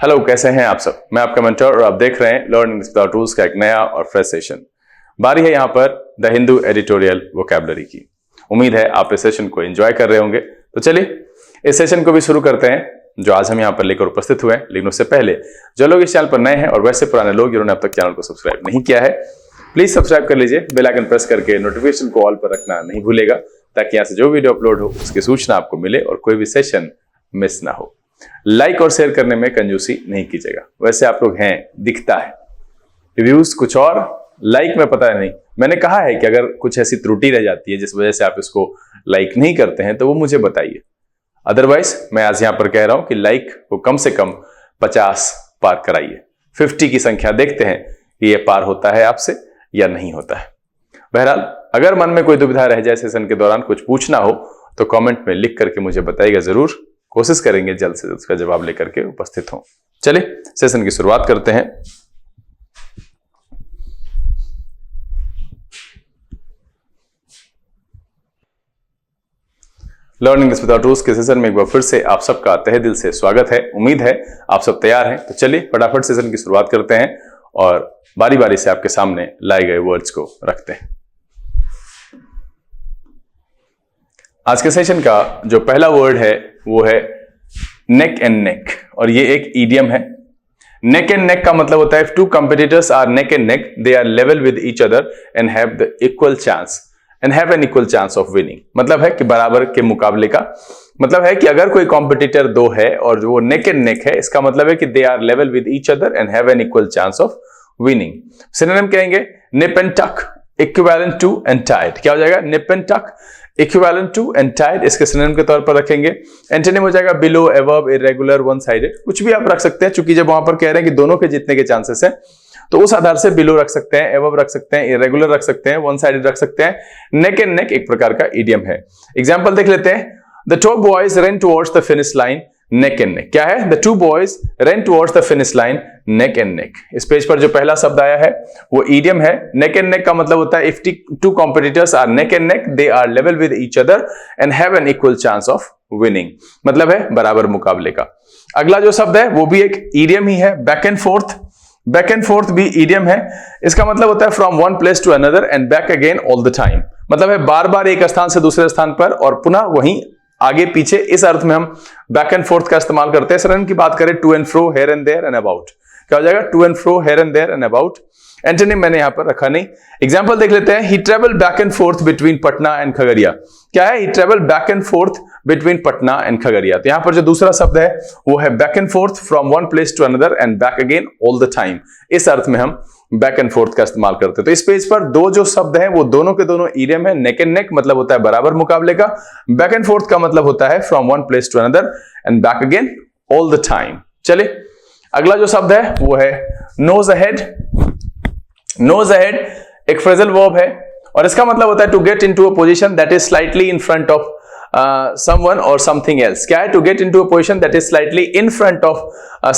Hello, कैसे हैं आप सब। मैं आपका मेंटर और आप देख रहे हैं लर्न इंग्लिश विदाउट रूल्स का एक नया और फ्रेश सेशन। बारी है यहाँ पर द हिंदू एडिटोरियल वोकैबुलरी की। उम्मीद है आप इस सेशन को एंजॉय कर रहे होंगे। तो चलिए इस सेशन को भी शुरू करते हैं जो आज हम यहाँ पर लेकर उपस्थित हुए हैं। लेकिन उससे पहले जो लोग इस चैनल पर नए हैं और वैसे पुराने लोग जिन्होंने अब तक चैनल को सब्सक्राइब नहीं किया है, प्लीज सब्सक्राइब कर लीजिए। बेल आइकन प्रेस करके नोटिफिकेशन को ऑल पर रखना नहीं भूलेगा, ताकि यहाँ से जो वीडियो अपलोड हो उसकी सूचना आपको मिले और कोई भी सेशन मिस ना हो। लाइक और शेयर करने में कंजूसी नहीं कीजिएगा। वैसे आप लोग हैं, दिखता है, रिव्यूज कुछ और, लाइक में पता नहीं। मैंने कहा है कि अगर कुछ ऐसी त्रुटि रह जाती है जिस वजह से आप इसको लाइक नहीं करते हैं तो वो मुझे बताइए। अदरवाइज मैं आज यहां पर कह रहा हूं कि लाइक को कम से कम 50 पार कराइए। 50 की संख्या देखते हैं कि ये पार होता है आपसे या नहीं होता है। बहरहाल अगर मन में कोई दुविधा रह जाए सेशन के दौरान, कुछ पूछना हो तो कमेंट में लिख करके मुझे बताइएगा जरूर। कोशिश करेंगे जल्द से जल्द उसका जवाब लेकर के उपस्थित हों। चलिए सेशन की शुरुआत करते हैं। लर्न इंग्लिश विदाउट रूल्स के सेशन में एक बार फिर से आप सबका तहे दिल से स्वागत है। उम्मीद है आप सब तैयार हैं। तो चलिए फटाफट सेशन की शुरुआत करते हैं और बारी बारी से आपके सामने लाए गए वर्ड्स को रखते हैं। आज के सेशन का जो पहला वर्ड है वो है नेक एंड नेक, और ये एक ईडियम है। नेक एंड नेक का मतलब होता है if two competitors are neck and neck they are level with each other and have the equal chance and have an equal chance of winning. मतलब है कि बराबर के मुकाबले का मतलब है कि अगर कोई कॉम्पिटिटर दो है और वो नेक एंड नेक है, इसका मतलब है कि they are level with each other and have an equal chance of winning. Synonym कहेंगे nip and tuck, equivalent to and tied. क्या हो जाएगा? Nip and tuck, equivalent to and tied, इसके सिनोनिम के तौर पर रखेंगे। एंटोनिम हो जाएगा below, above, irregular, one sided. कुछ भी आप रख सकते हैं, चूंकि जब वहां पर कह रहे हैं कि दोनों के जीतने के चांसेस हैं तो उस आधार से बिलो रख सकते हैं, अबव रख सकते हैं, इरेगुलर रख सकते हैं, वन साइडेड रख सकते हैं। नेक एंड नेक एक प्रकार का इडियम है। एग्जांपल देख लेते हैं। The two boys run towards the finish line neck and नेक। क्या है? The two boys run towards the finish line neck and नेक। इस पेज पर जो पहला शब्द आया है वो इडियम है। नेक एंड नेक का मतलब होता है if two competitors are neck and neck they are level with each other and have an equal chance of winning. मतलब है बराबर मुकाबले का। अगला जो शब्द है वो भी एक इडियम ही है, back and forth. Back and forth भी इडियम है। इसका मतलब होता है from one place to another and back again all the time. मतलब है बार बार एक स्थान से दूसरे स्थान पर और पुनः वहीं आगे पीछे। इस अर्थ में हम बैक एंड फोर्थ का इस्तेमाल करते हैं। सिनोनिम की बात करें to and fro, here and there and about. क्या हो जाएगा? To and fro, here and there and about. Antonym मैंने यहां पर रखा नहीं। एग्जांपल देख लेते हैं। He travel back and forth between Patna and Khagaria. क्या है? He travel back and forth between Patna and Khagaria. तो यहां पर जो दूसरा शब्द है वो है back and forth, from one place to another and back again all the time. इस अर्थ में हम बैक एंड फोर्थ का इस्तेमाल करते हैं। तो इस पेज पर दो जो शब्द हैं वो दोनों के दोनों इडियम है। नेक एंड नेक मतलब होता है बराबर मुकाबले का। बैक एंड फोर्थ का मतलब होता है from one place to another and back again all the time. चलिए अगला जो शब्द है वो है नोज अहेड। नोज अहेड एक फ्रेजल वर्ब है और इसका मतलब होता है to get into a position that is slightly in front of someone or something else। क्या है? to get into a position that is slightly in front of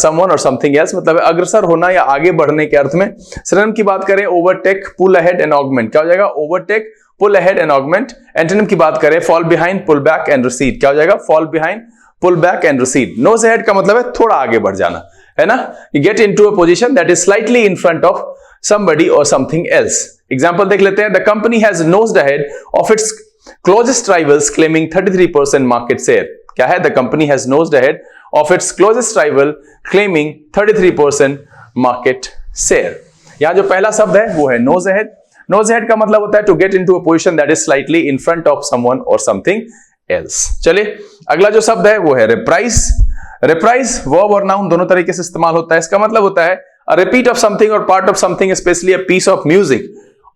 someone or something else। मतलब है अग्रसर होना या आगे बढ़ने के अर्थ में। सिनोनिम की बात करें overtake, pull ahead and augment. क्या हो जाएगा? Overtake, pull ahead and augment. Antonym की बात करें fall behind, pull back and recede. क्या हो जाएगा? Fall behind, pull back and recede. Nose ahead का मतलब है थोड़ा आगे बढ़ जाना, है ना? You get into a position that is slightly in front of somebody or something else। Example देख लेते हैं। The company has nosed ahead of its closest rivals claiming 33% market share। क्या है? The company has nosed ahead of its closest rival claiming 33% market share। यहां जो पहला शब्द है वो है nose ahead। nose ahead का मतलब होता है to get into a position that is slightly in front of someone or something else। चलिए अगला जो शब्द है वो है reprise। reprise verb और noun दोनों तरीके से इस्तेमाल होता है। इसका मतलब होता है a repeat of something or part of something, especially a piece of music,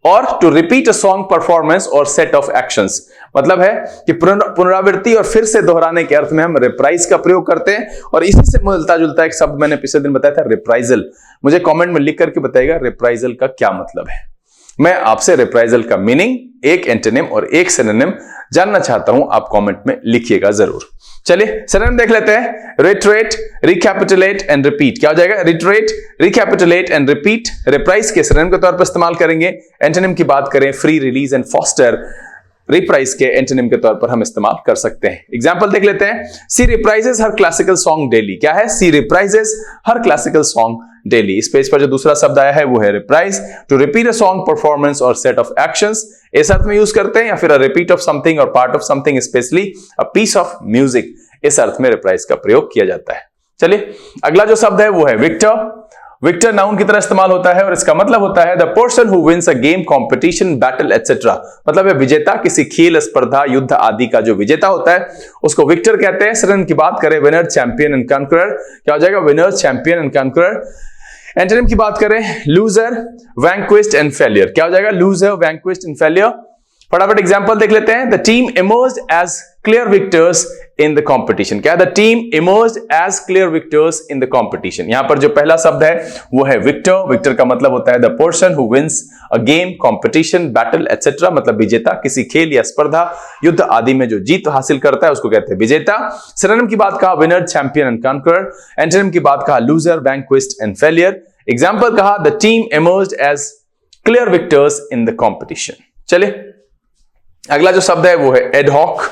और to repeat a song performance और सेट ऑफ एक्शंस। मतलब है कि पुनरावृत्ति और फिर से दोहराने के अर्थ में हम रिप्राइज का प्रयोग करते हैं। और इसी से मिलता जुलता एक शब्द मैंने पिछले दिन बताया था, रिप्राइजल। मुझे कमेंट में लिख करके बताइएगा रिप्राइजल का क्या मतलब है। मैं आपसे रिप्राइजल का मीनिंग, एक एंटोनिम और एक सिनोनिम जानना चाहता हूं। आप कमेंट में लिखिएगा जरूर। चलिए सिनोनिम देख लेते हैं। Retreat, recapitulate and repeat. क्या हो जाएगा? Retreat, recapitulate and repeat. Reprise के सिनोनिम के तौर पर इस्तेमाल करेंगे। एंटोनिम की बात करें free, release and foster. Reprise के एंटोनिम के तौर पर हम इस्तेमाल कर सकते हैं। एग्जांपल देख लेते हैं। She reprises her classical song daily. क्या है? She reprises her classical song daily. इस पेज पर जो दूसरा शब्द आया है वो है reprise, to repeat a song, performance और सेट ऑफ एक्शंस। इस अर्थ में यूज करते हैं, या फिर a repeat of something or part of something, especially a piece of music. इस अर्थ में रिप्राइज का प्रयोग किया जाता है। चलिए अगला जो शब्द है वो है विक्टर। विक्टर नाउन की तरह इस्तेमाल होता है और इसका मतलब होता है the person who wins a game, competition, battle etcetera. मतलब है विजेता, किसी खेल, स्पर्धा, युद्ध आदि का जो विजेता होता है उसको विक्टर कहते हैं। सिनोनिम की बात करें, विनर, चैंपियन एंड कंकरर। क्या हो जाएगा? Winner, champion and conqueror. Antonym की बात करें, लूजर, वैंक्विश्ड एंड फेलियर। क्या हो जाएगा? Loser, vanquished and failure. फटाफट एग्जांपल देख लेते हैं। The team emerged as clear victors in the competition. क्या है? The team emerged as clear victors in the competition. यहां पर जो पहला शब्द है वो है विक्टर। विक्टर का मतलब होता है the person who wins a game, competition, battle etcetera. मतलब विजेता, किसी खेल या स्पर्धा, युद्ध आदि में जो जीत हासिल करता है उसको कहते हैं विजेता। सिनोनिम की बात कहा, winner, champion and conqueror. Antonym की बात कहा, loser, vanquished and failure. Example कहा, the team emerged as clear victors in the competition. चलिए अगला जो शब्द है वो है एडहॉक।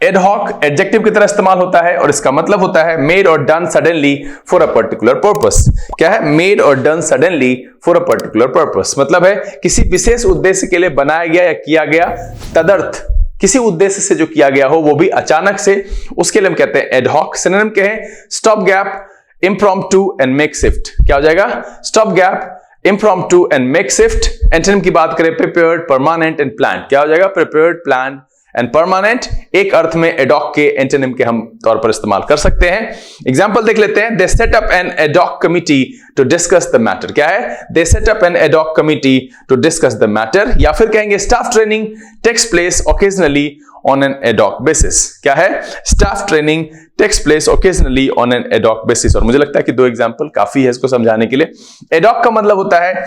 एडहॉक एडजेक्टिव की तरह इस्तेमाल होता है और इसका मतलब होता है मेड और done suddenly for a particular purpose. क्या है? मेड और done suddenly for a particular purpose. मतलब है किसी विशेष उद्देश्य के लिए बनाया गया या किया गया, तदर्थ किसी उद्देश्य से जो किया गया हो वो भी अचानक से, उसके लिए हम कहते हैं एडहॉक। सिनोनिम के हैं stop gap, impromptu and makeshift. क्या हो जाएगा? Stop gap, impromptu and makeshift। Antonym की बात करें, prepared, permanent and planned। क्या हो जाएगा? prepared, planned and permanent। एक अर्थ में एडॉक के एंटोनिम के हम तौर पर इस्तेमाल कर सकते हैं। एग्जांपल देख लेते हैं। They set up an ad hoc committee to discuss the matter। क्या है? They set up an ad hoc committee to discuss the matter। या फिर कहेंगे staff training takes place occasionally on an ad hoc basis। क्या है? staff training takes place occasionally on an ad hoc basis। और मुझे लगता है कि दो एग्जांपल काफी है इसको समझाने के लिए। ad hoc का मतलब होता है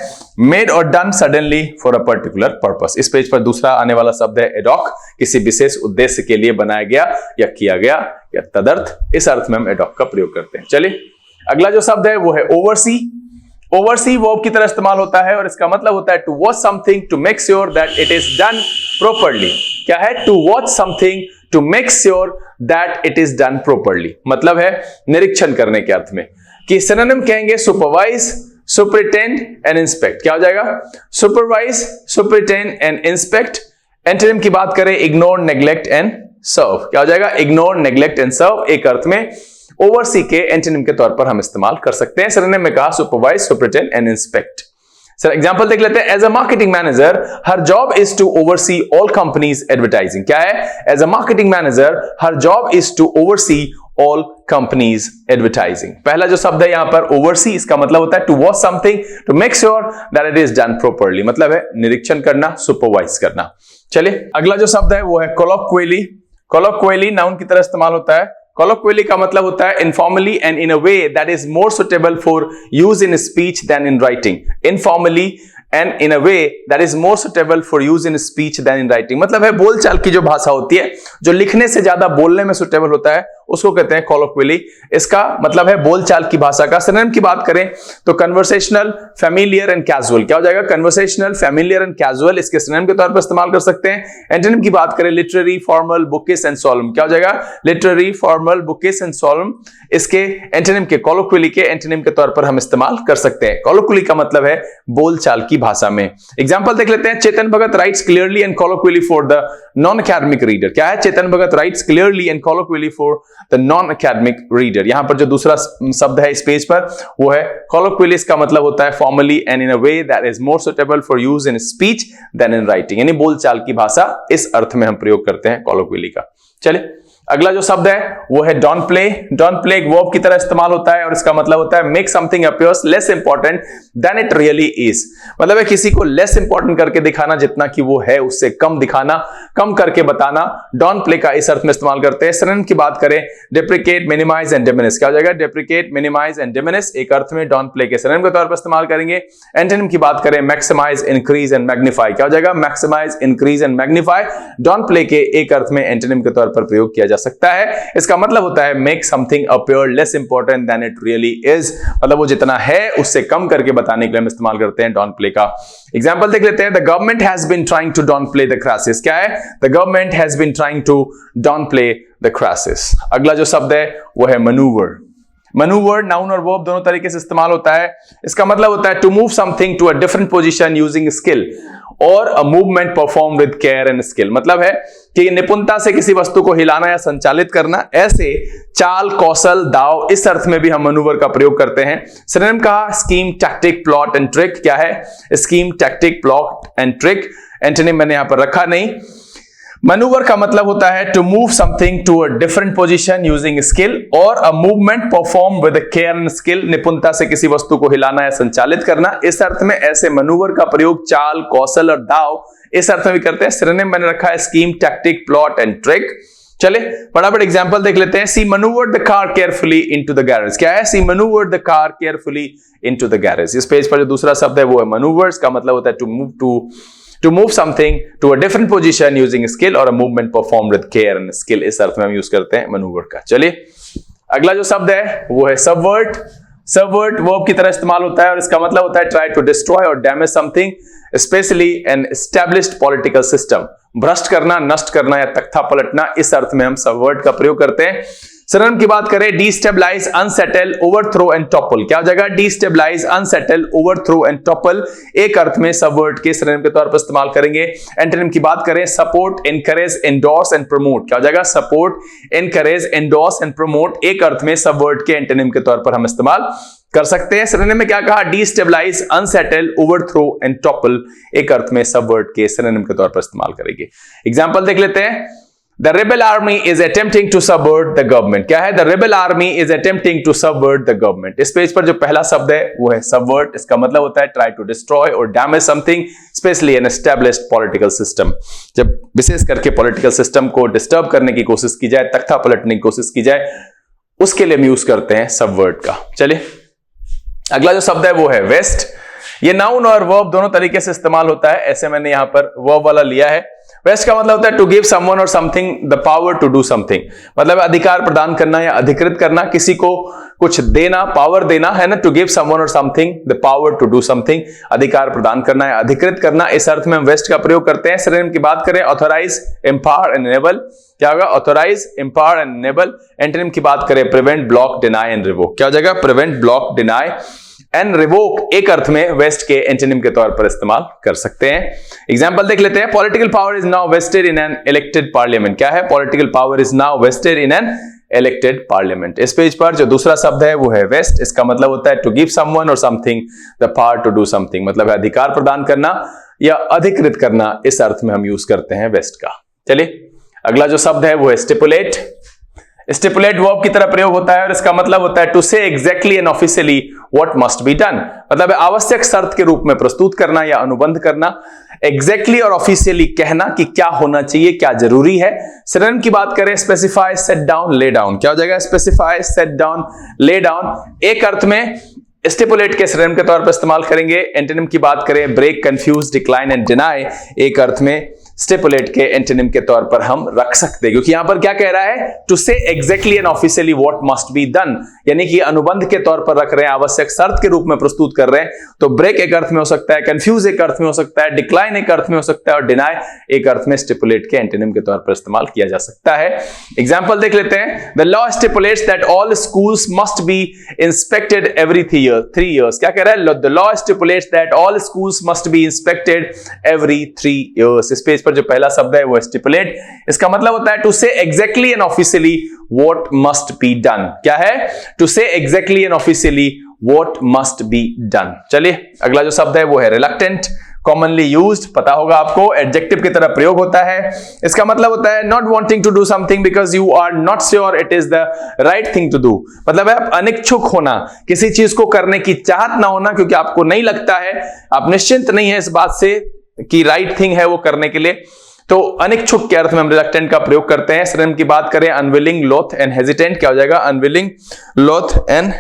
made or done suddenly for a particular purpose। इस पेज पर दूसरा आने वाला शब्द है ad hoc, किसी विशेष उद्देश्य के लिए बनाया गया या किया गया या तदर्थ। इस अर्थ में हम ad hoc का प्रयोग करते हैं। चलिए अगला जो शब्द है वो है ओवरसी। ओवरसी वर्ब की तरह इस्तेमाल होता है और इसका मतलब होता है to watch something to make sure that it is done properly. क्या है? To watch something to make sure that it is done properly. मतलब है निरीक्षण करने के अर्थ में। कि सिनोनिम कहेंगे सुपरवाइज, सुपरिटेंड एंड इंस्पेक्ट। क्या हो जाएगा? Supervise, superintend and inspect. Antonym की बात करें, इग्नोर, नेग्लेक्ट एंड सर्व। क्या हो जाएगा? Ignore, neglect and serve. एक अर्थ में ओवरसी के एंटोनिम के तौर पर हम इस्तेमाल कर सकते हैं। सिनोनिम में कहा supervise, superintend and inspect. Sir example देख लेते हैं। As a marketing manager her job is to oversee all company's advertising. क्या है? As a marketing manager her job is to oversee all company's advertising. पहला जो शब्द है यहां पर ओवरसी, इसका मतलब होता है to watch something to make sure that it is done properly. मतलब है निरीक्षण करना, सुपरवाइज करना। चलिए अगला जो शब्द है वो है कोलोक्वियली। कोलोक्वियली नाउन की तरह इस्तेमाल होता है। Colloquially का मतलब होता है informally and in a way that is more suitable for use in speech than in writing। Informally and in a way that is more suitable for use in speech than in writing। मतलब है बोलचाल की जो भाषा होती है, जो लिखने से ज्यादा बोलने में सुटेबल होता है, उसको कहते हैं colloquially। इसका मतलब है बोलचाल की भाषा का। सिनोनिम की बात करें तो conversational, familiar and casual। क्या हो जाएगा? conversational, familiar and casual। इसके सिनोनिम के तौर पर इस्तेमाल कर सकते हैं। एंटोनिम की बात करें literary, formal, bookish and solemn। क्या हो जाएगा? literary, formal, bookish and solemn। इसके एंटोनिम के colloquially के एंटोनिम के तौर पर हम इस्तेमाल कर सकते हैं। colloquially का मतलब है बोलचाल की भाषा में। एग्जांपल देख लेते हैं। Chetan Bhagat writes clearly and colloquially for the non academic reader. क्या है? Chetan Bhagat writes clearly and colloquially for the non academic reader. यहां पर जो दूसरा शब्द है इस पेज पर वो है colloquially। इसका मतलब होता है formally and in a way that is more suitable for use in speech than in writing. यानी बोलचाल की भाषा, इस अर्थ में हम प्रयोग करते हैं colloquially का। चलिए अगला जो शब्द है वो है डोंट प्ले। डोंट प्ले एक वर्ब की तरह इस्तेमाल होता है और इसका मतलब होता है make something appears less important than it really is. मतलब है किसी को लेस इंपॉर्टेंट करके दिखाना, जितना कि वो है उससे कम दिखाना, कम करके बताना। डोंट प्ले का इस अर्थ में इस्तेमाल करते हैं। सिनोनिम की बात करें डेप्रिकेट, मिनिमाइज एंड डिमिनिश। क्या हो जाएगा? Deprecate, minimise and diminish. एक अर्थ में डोंट प्ले के सिनोनिम के तौर पर इस्तेमाल करेंगे। एंटोनिम की बात करें मैक्सिमाइज, इंक्रीज एंड मैग्नीफाई। क्या हो जाएगा? Maximise, increase and magnify. Downplay के एक अर्थ में एंटोनिम के तौर पर प्रयोग किया जा सकता है। इसका मतलब होता है make something appear less important than it really is, मतलब वो जितना है उससे कम करके बताने के लिए हम इस्तेमाल करते हैं डाउन प्ले का। एग्जाम्पल देख लेते हैं, the government has been trying to downplay the crisis. क्या है? The government has been trying to downplay the crisis. अगला जो शब्द है वो है मनूवर। मनूवर नाउन और वर्ब दोनों तरीके से इस्तेमाल होता है। इसका मतलब होता है to move something to a different position using skill और a movement perform with care and skill. मतलब है कि निपुणता से किसी वस्तु को हिलाना या संचालित करना, ऐसे चाल, कौशल, दाव, इस अर्थ में भी हम मनूवर का प्रयोग करते हैं। सिनोनिम कहा scheme, tactic, plot and trick. क्या है? Scheme, tactic, plot and trick. Antonym मैंने यहां पर रखा नहीं। मनूवर का मतलब होता है to move something to a different position using skill और a movement perform with care and skill. निपुणता से किसी वस्तु को हिलाना या संचालित करना, इस अर्थ में ऐसे मनूवर का प्रयोग चाल, कौशल और दाव, इस अर्थ में भी करते हैं। सिनोनिम मैंने रखा है scheme, tactic, plot and trick. चले फटाफट एग्जांपल देख लेते हैं। She maneuvered the car carefully into the garage. क्या है? She maneuvered the car carefully into the garage. इस पेज पर जो दूसरा शब्द है वो है मैन्यूवर्स का मतलब होता है to move something to a different position using skill और a movement performed with care and skill. इस अर्थ में हम यूज करते हैं मैन्यूवर का। चलिए अगला जो शब्द है वो है सबवर्ट। सबवर्ट वर्ब की तरह इस्तेमाल होता है और इसका मतलब होता है ट्राई टू डिस्ट्रॉय और damage something, specially an established political system. भ्रष्ट करना, नष्ट करना या तख्ता पलटना, इस अर्थ में हम सबवर्ट का प्रयोग करते हैं। सिनोनिम की बात करें, destabilise, unsettle, overthrow and topple. क्या हो जाएगा? Destabilise, unsettle, overthrow and topple, एक अर्थ में सबवर्ट के सिनोनिम के तौर पर इस्तेमाल करेंगे। एंटोनिम की बात करें, support, encourage, endorse and promote. क्या हो जाएगा? Support, encourage, endorse and promote, एक अर्थ में सबवर्ट के एंटोनिम के तौर पर हम इस्तेमाल कर सकते हैं। सिनोनिम में क्या कहा? Destabilise, unsettle, overthrow and topple, एक अर्थ में सबवर्ट के सिनोनिम के तौर पर इस्तेमाल करेंगे। एग्जांपल देख लेते हैं। The rebel army is attempting to subvert the government। क्या है? The rebel army is attempting to subvert the government। इस पेज पर जो पहला शब्द है वो है subvert। इसका मतलब होता है try to destroy or damage something, especially an established political system। जब विशेष करके political system को डिस्टर्ब करने की कोशिश की जाए, तख्ता पलटने की कोशिश की जाए, उसके लिए हम यूज करते हैं subvert का। चलिए अगला जो शब्द है वो है वेस्ट। ये नाउन और वर्ब दोनों तरीके से इस्तेमाल होता है। ऐसे मैंने यहां पर वर्ब वाला लिया है। वेस्ट का मतलब होता है to give someone or something the power to do something, मतलब अधिकार प्रदान करना या अधिकृत करना, किसी को कुछ देना, पावर देना है ना। To give someone or something the power to do something, अधिकार प्रदान करना या अधिकृत करना, इस अर्थ में हम वेस्ट का प्रयोग करते हैं। सिनोनिम की बात करें, ऑथराइज, एम्पावर एंड एनेबल। क्या होगा? Authorise, empower and enable. Antonym की बात करें, prevent, block, deny and revoke. क्या हो जाएगा? Prevent, block, deny and revoke, एक अर्थ में वेस्ट के एंटोनिम के तौर पर इस्तेमाल कर सकते हैं। एग्जांपल देख लेते हैं। Political power is now vested in an elected parliament. क्या है? Political power is now vested in an elected parliament. इस पेज पर जो दूसरा शब्द है वो है वेस्ट। इसका मतलब होता है to give someone or something the power to do something, मतलब है अधिकार प्रदान करना या अधिकृत करना, इस अर्थ में हम यूज करते हैं वेस्ट का। चलिए अगला जो शब्द है वो है स्टिपुलेट। स्टिपुलेट वर्ब की तरह प्रयोग होता है और इसका मतलब होता है टू से exactly and officially what must be done, मतलब आवश्यक शर्त के रूप में प्रस्तुत करना या अनुबंध करना। एग्जैक्टली और ऑफिशियली कहना कि क्या होना चाहिए, क्या जरूरी है। सिनोनिम की बात करें, specify, set down, lay down. क्या हो जाएगा? Specify, set down, lay down, एक अर्थ में स्टिपुलेट के सिनोनिम के तौर पर इस्तेमाल करेंगे। एंटोनिम की बात करें, break, confuse, decline and deny, एक अर्थ में स्टिपुलेट के एंटोनिम के तौर पर हम रख सकते हैं, क्योंकि यहां पर क्या कह रहा है? टू से exactly and officially what must be done, यानी कि अनुबंध के तौर पर रख रहे हैं, आवश्यक शर्त के रूप में प्रस्तुत कर रहे हैं। तो ब्रेक एक अर्थ में हो सकता है, कंफ्यूज एक अर्थ में हो सकता है, डिक्लाइन एक अर्थ में हो सकता है और डिनाई एक अर्थ में स्टिपुलेट के एंटोनिम के तौर पर इस्तेमाल किया जा सकता है। एग्जाम्पल देख लेते हैं। The law stipulates that all schools must be inspected every 3 years। क्या कह रहा है? The law stipulates that all schools must be inspected every 3 years। इस पेज पर जो पहला शब्द है वो स्टिपुलेट। इसका मतलब होता है टू से exactly and officially what must be done. क्या है? टू से exactly and officially what must be done. चलिए अगला जो शब्द है वो है रिलक्टेंट। कॉमनली यूज्ड, पता होगा आपको, एडजेक्टिव की तरह प्रयोग होता है। इसका मतलब होता है not wanting to do something because you are not sure it is the right thing to do, मतलब है आप अनिच्छुक होना, किसी चीज को करने की चाहत ना होना क्योंकि आपको नहीं लगता है, आप निश्चिंत नहीं है इस बात से कि राइट थिंग है वो करने के लिए। तो अनिच्छुक के अर्थ में हम रिलक्टेंट का प्रयोग करते हैं। सिनोनिम की बात करें, अनविलिंग, लोथ एंड हेजिटेंट। क्या हो जाएगा? अनविलिंग, लोथ एंड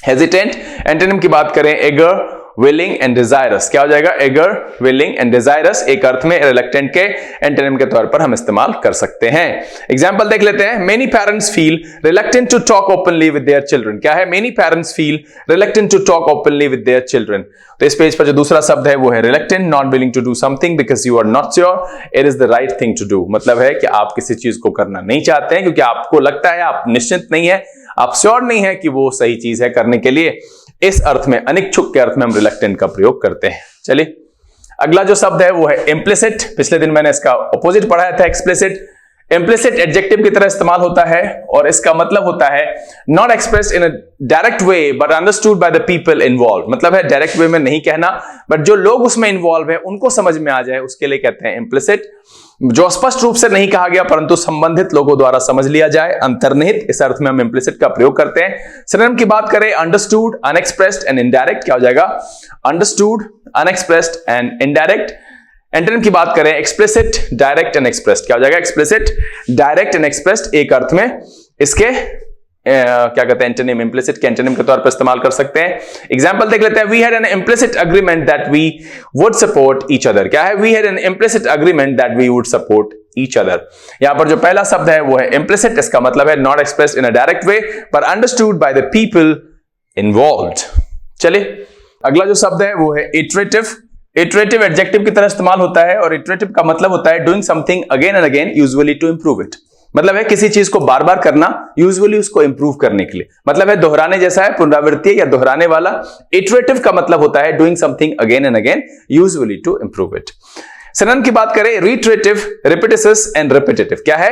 हेजिटेंट। एंटोनिम की बात करें, एगर, विलिंग एंड डिजायरस। क्या हो जाएगा? एगर, विलिंग एंड डिजायरस एक अर्थ में रिलक्टेंट के एंटोनिम के तौर पर हम इस्तेमाल कर सकते हैं। एग्जांपल देख लेते हैं। Many parents feel reluctant to talk openly with their children. क्या है? Many parents feel reluctant to talk openly with their children. तो इस पेज पर जो दूसरा शब्द है वो है reluctant, not willing to do something because you are not sure it is the right thing to do. मतलब है कि आप किसी चीज को करना नहीं चाहते हैं क्योंकि आपको लगता है, आप निश्चित नहीं है, आप श्योर नहीं है कि वो सही चीज है करने के लिए। इस अर्थ में, अनिच्छुक के अर्थ में हम रिलक्टेंट का प्रयोग करते हैं। चलिए अगला जो शब्द है वो है इम्प्लिसिट। पिछले दिन मैंने इसका ऑपोजिट पढ़ाया था, एक्सप्लिसिट। इम्प्लिसिट एडजेक्टिव की तरह इस्तेमाल होता है और इसका मतलब होता है not expressed in a direct way but understood by the people involve. मतलब है डायरेक्ट वे में नहीं कहना, बट जो लोग उसमें इन्वॉल्व है उनको समझ में आ जाए, उसके लिए कहते हैं इम्प्लिसिट। जो स्पष्ट रूप से नहीं कहा गया परंतु संबंधित लोगों द्वारा समझ लिया जाए, अंतर्निहित, इस अर्थ में हम इम्प्लिसिट का प्रयोग करते हैं। सिनोनिम की बात करें, अंडरस्टूड, अनएक्सप्रेस्ड एंड इनडायरेक्ट। क्या हो जाएगा? Understood, unexpressed and indirect. Antonym की बात करें, एक्सप्लिसिट, डायरेक्ट एंड एक्सप्रेस्ड। क्या हो जाएगा? एक्सप्लिसिट, डायरेक्ट एंड एक्सप्रेस्ड एक अर्थ में इसके क्या कहते हैं एंटोनिम, इम्प्लिसिट के एंटोनिम के तौर पर इस्तेमाल कर सकते हैं। एग्जांपल देख लेते हैं। We had an implicit agreement that we would support each other. क्या है? We had an implicit agreement that we would support each other. यहां पर जो पहला शब्द है वो है इम्प्लिसिट। इसका मतलब है not expressed in a direct way पर understood by the people involved. चलिए अगला जो शब्द है वो है इटरेटिव। इटरेटिव एडजेक्टिव की तरह इस्तेमाल होता है और इटरेटिव का मतलब होता है doing something again and again usually to improve it. मतलब है किसी चीज को बार बार करना, यूजुअली उसको इंप्रूव करने के लिए। मतलब है दोहराने जैसा है, पुनरावृत्ति या दोहराने वाला। इटरेटिव का मतलब होता है doing something again and again usually to improve it. Synonym की बात करें, रिटरेटिव, रिपीटिशियस एंड रिपीटेटिव। क्या है?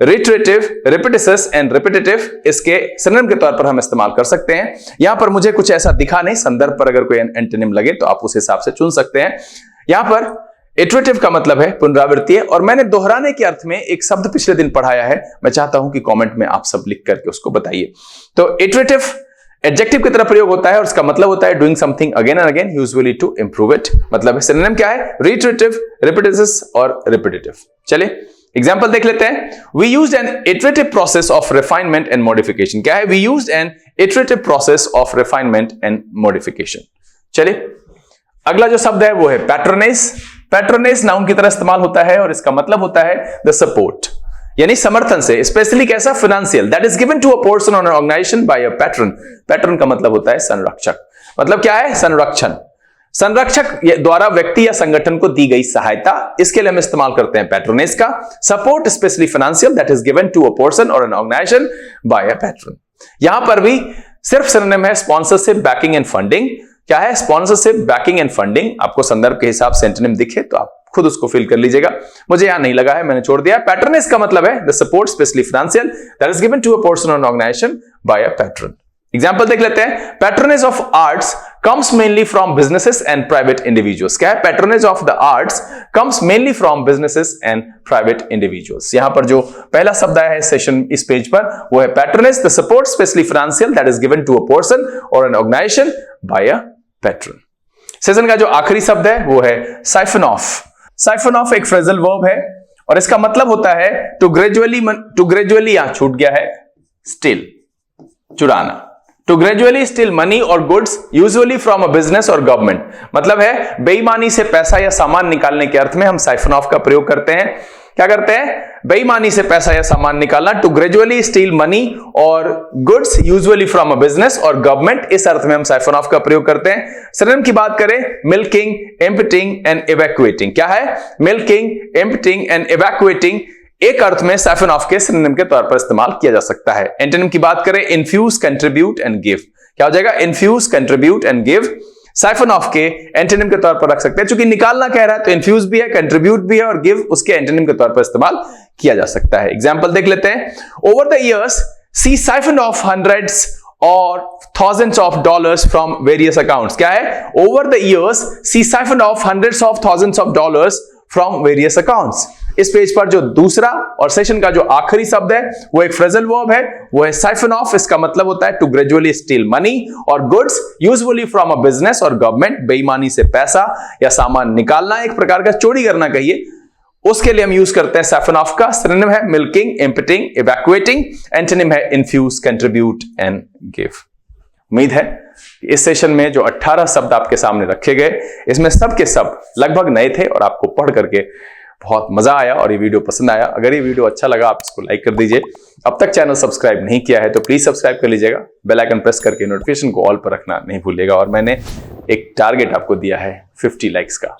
रिटरेटिव, रिपीटिशियस एंड रिपीटेटिव इसके सिनोनिम के तौर पर हम इस्तेमाल कर सकते हैं। यहां पर मुझे कुछ ऐसा दिखा नहीं, संदर्भ पर अगर कोई एंटोनिम लगे तो आप उस हिसाब से चुन सकते हैं। यहां पर इटरेटिव का मतलब है पुनरावृत्ति, और मैंने दोहराने के अर्थ में एक शब्द पिछले दिन पढ़ाया है, मैं चाहता हूं कि कमेंट में आप सब लिख करके उसको बताइए। तो इटरेटिव एडजेक्टिव की तरह प्रयोग होता है और इसका मतलब होता है doing something again and again usually to improve it. मतलब सिनोनिम क्या है? रिटरेटिव, रिपीटिशियस और रिपीटेटिव। चलिए एग्जाम्पल देख लेते हैं। We used an iterative process of refinement and modification. क्या है? We used an iterative process of refinement and modification. चलिए अगला जो शब्द है वो है पैट्रोनेज। पैट्रोनेज नाउन की तरह इस्तेमाल होता है और इसका मतलब होता है द सपोर्ट, यानी समर्थन से, स्पेशली कैसा? Financial, that is given to a person और organisation by a patron. Patron का मतलब होता है संरक्षक। मतलब क्या है? संरक्षण, संरक्षक द्वारा व्यक्ति या संगठन को दी गई सहायता, इसके लिए हम इस्तेमाल करते हैं पैट्रोनेज का। Support specially financial, that is given to a person और an organisation by a patron. यहां पर भी सिर्फ सिनोनिम है स्पॉन्सरशिप, बैकिंग एंड फंडिंग। क्या है? Sponsorship, backing and funding. आपको संदर्भ के हिसाब से एंटोनिम दिखे तो आप खुद उसको फिल कर लीजिएगा, मुझे यहां नहीं लगा है, मैंने छोड़ दिया। पैट्रोनेज का मतलब है the support specially financial that is given to a person और organisation by a patron. Example देख लेते हैं। Patronage of arts comes mainly from businesses and private individuals। क्या है? patronage of the arts comes mainly from businesses and private individuals। यहां पर जो पहला शब्द आया है सेशन इस पेज पर वो है patronage, the support specially financial that is given to a person or an organization by a patron। Session का जो आखिरी शब्द है वो है siphon off। siphon off एक फ्रेजल वर्ब है और इसका मतलब होता है to gradually यहां छूट गया है, steal, चुराना। To gradually steal money or goods usually from a business or government। मतलब है बेईमानी से पैसा या सामान निकालने के अर्थ में हम साइफन ऑफ का प्रयोग करते हैं। क्या करते हैं? बेईमानी से पैसा या सामान निकालना। To gradually steal money or goods usually from a business or government, इस अर्थ में हम साइफन ऑफ का प्रयोग करते हैं। सिनोनिम की बात करें, milking, emptying and evacuating। क्या है? milking, emptying and evacuating एक अर्थ में साइफन ऑफ के सिनोनिम के तौर पर इस्तेमाल किया जा सकता है। एंटोनिम की बात करें, इन्फ्यूज, कंट्रीब्यूट एंड गिव। क्या हो जाएगा? Infuse, contribute and give siphon off के एंटोनिम के तौर पर रख सकते हैं। चूंकि निकालना कह रहा है तो इन्फ्यूज भी है, कंट्रीब्यूट भी है और गिव उसके एंटोनिम के तौर पर इस्तेमाल किया जा सकता है। एग्जाम्पल देख लेते हैं। Over the years she siphon off hundreds or thousands of dollars from various accounts। क्या है? Over the years, she siphoned off hundreds of thousands of dollars from various accounts। इस पेज पर जो दूसरा और सेशन का जो आखिरी शब्द है वो एक फ्रेजल वर्ब है, वो है siphon off। इसका मतलब होता है to gradually steal money or goods usually from a business or government। बेईमानी से पैसा या सामान निकालना, एक प्रकार का चोरी करना कहिए, उसके लिए हम यूज करते हैं siphon off का। सिनोनिम है milking, emptying, evacuating। एंटोनिम है infuse, contribute and give। उम्मीद है कि इस सेशन में जो 18 शब्द आपके सामने रखे गए, इसमें सब के सब लगभग नए थे और आपको पढ़ करके बहुत मजा आया और ये वीडियो पसंद आया। अगर ये वीडियो अच्छा लगा आप इसको लाइक कर दीजिए। अब तक चैनल सब्सक्राइब नहीं किया है तो प्लीज सब्सक्राइब कर लीजिएगा। बेल आइकन प्रेस करके नोटिफिकेशन को ऑल पर रखना नहीं भूलिएगा। और मैंने एक टारगेट आपको दिया है 50 लाइक्स का,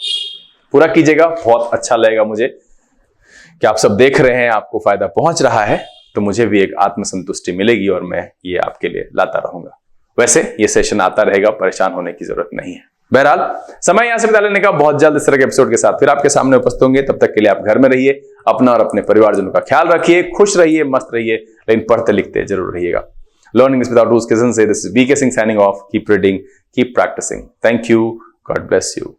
पूरा कीजिएगा। बहुत अच्छा लगेगा मुझे कि आप सब देख रहे हैं, आपको फायदा पहुंच रहा है, तो मुझे भी एक आत्मसंतुष्टि मिलेगी और मैं ये आपके लिए लाता रहूंगा। वैसे ये सेशन आता रहेगा, परेशान होने की जरूरत नहीं है। बहरहाल समय यहां से बिता लेने का, बहुत जल्द इस तरह के एपिसोड के साथ फिर आपके सामने उपस्थित होंगे। तब तक के लिए आप घर में रहिए, अपना और अपने परिवारजनों का ख्याल रखिए, खुश रहिए, मस्त रहिए, लेकिन पढ़ते लिखते जरूर रहिएगा। लर्निंग इज विदाउट रूल्स के से this is BK Singh signing off. Keep reading, keep practising. Thank you, God bless you.